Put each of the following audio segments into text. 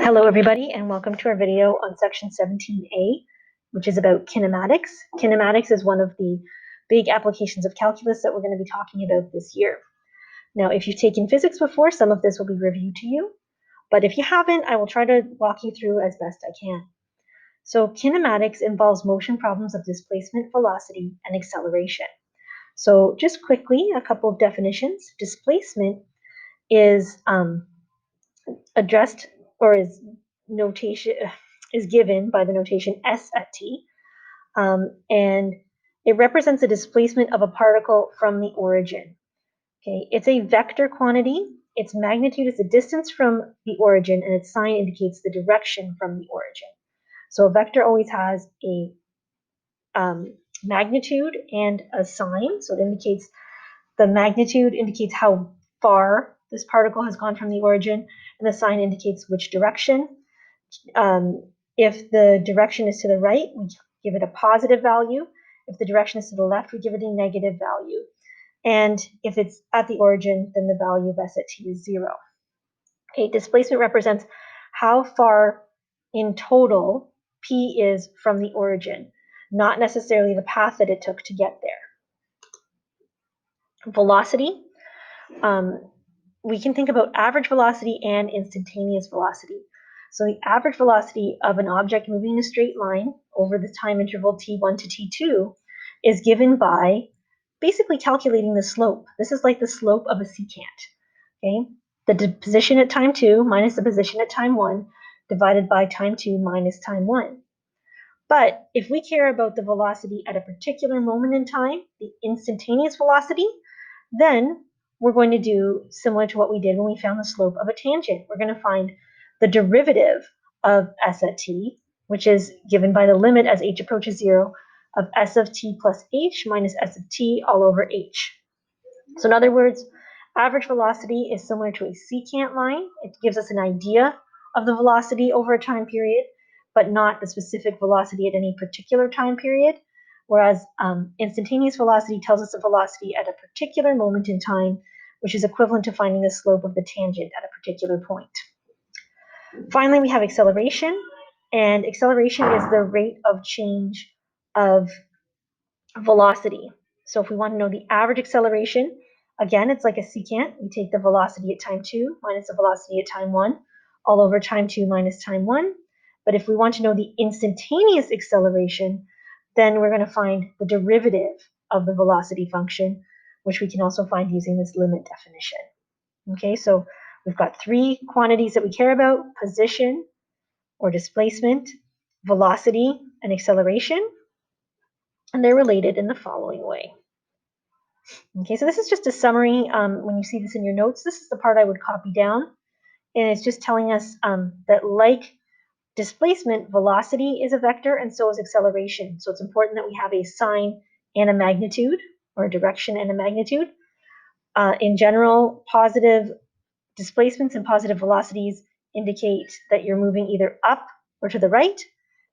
Hello everybody, and welcome to our video on section 17A, which is about kinematics. Kinematics is one of the big applications of calculus that we're going to be talking about this year. Now, if you've taken physics before, some of this will be reviewed to you, but if you haven't, I will try to walk you through as best I can. So kinematics involves motion problems of displacement, velocity, and acceleration. So just quickly, a couple of definitions. Displacement is addressed or is given by the notation s at t, and it represents the displacement of a particle from the origin. Okay, it's a vector quantity. Its magnitude is the distance from the origin, and its sign indicates the direction from the origin. So a vector always has a magnitude and a sign. So it indicates the magnitude indicates how far this particle has gone from the origin, and the sign indicates which direction. If the direction is to the right, we give it a positive value. If the direction is to the left, we give it a negative value. And if it's at the origin, then the value of s at t is 0. Okay, displacement represents how far in total p is from the origin, not necessarily the path that it took to get there. Velocity. We can think about average velocity and instantaneous velocity. So the average velocity of an object moving in a straight line over the time interval t1 to t2 is given by basically calculating the slope. This is like the slope of a secant. Okay, the position at time 2 minus the position at time 1 divided by time 2 minus time 1. But if we care about the velocity at a particular moment in time, the instantaneous velocity, then we're going to do similar to what we did when we found the slope of a tangent. We're going to find the derivative of s at t, which is given by the limit as h approaches 0 of s of t plus h minus s of t all over h. So in other words, average velocity is similar to a secant line. It gives us an idea of the velocity over a time period, but not the specific velocity at any particular time period. Whereas instantaneous velocity tells us the velocity at a particular moment in time, which is equivalent to finding the slope of the tangent at a particular point. Finally, we have acceleration, and acceleration is the rate of change of velocity. So if we want to know the average acceleration, again, it's like a secant. We take the velocity at time 2 minus the velocity at time 1 all over time 2 minus time 1. But if we want to know the instantaneous acceleration, then we're going to find the derivative of the velocity function, which we can also find using this limit definition. Okay, so we've got three quantities that we care about: position or displacement, velocity, and acceleration. And they're related in the following way. Okay, so this is just a summary. When you see this in your notes, this is the part I would copy down. And it's just telling us that like displacement, velocity is a vector, and so is acceleration. So it's important that we have a sign and a magnitude, or a direction and a magnitude. In general, positive displacements and positive velocities indicate that you're moving either up or to the right.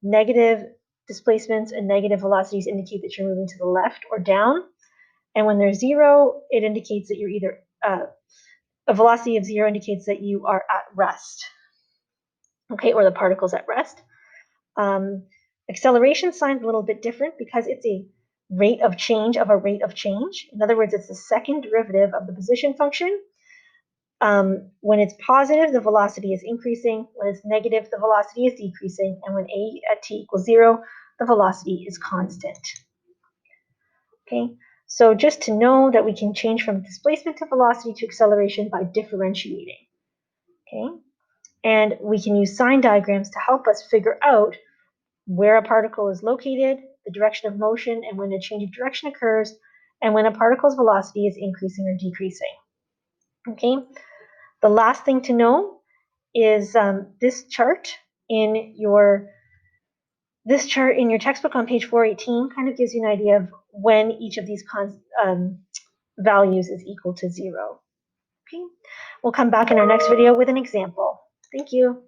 Negative displacements and negative velocities indicate that you're moving to the left or down. And when there's 0, it indicates that you're either, a velocity of 0 indicates that you are at rest. Okay, or the particle's at rest. Acceleration sign's a little bit different because it's a rate of change of a rate of change. In other words, it's the second derivative of the position function. When it's positive, the velocity is increasing. When it's negative, the velocity is decreasing. And when a at t equals 0, the velocity is constant. Okay, so just to know that we can change from displacement to velocity to acceleration by differentiating. Okay, and we can use sign diagrams to help us figure out where a particle is located, the direction of motion, and when a change of direction occurs, and when a particle's velocity is increasing or decreasing. Okay, the last thing to know is this chart in your textbook on page 418 kind of gives you an idea of when each of these values is equal to 0. Okay, we'll come back in our next video with an example. Thank you.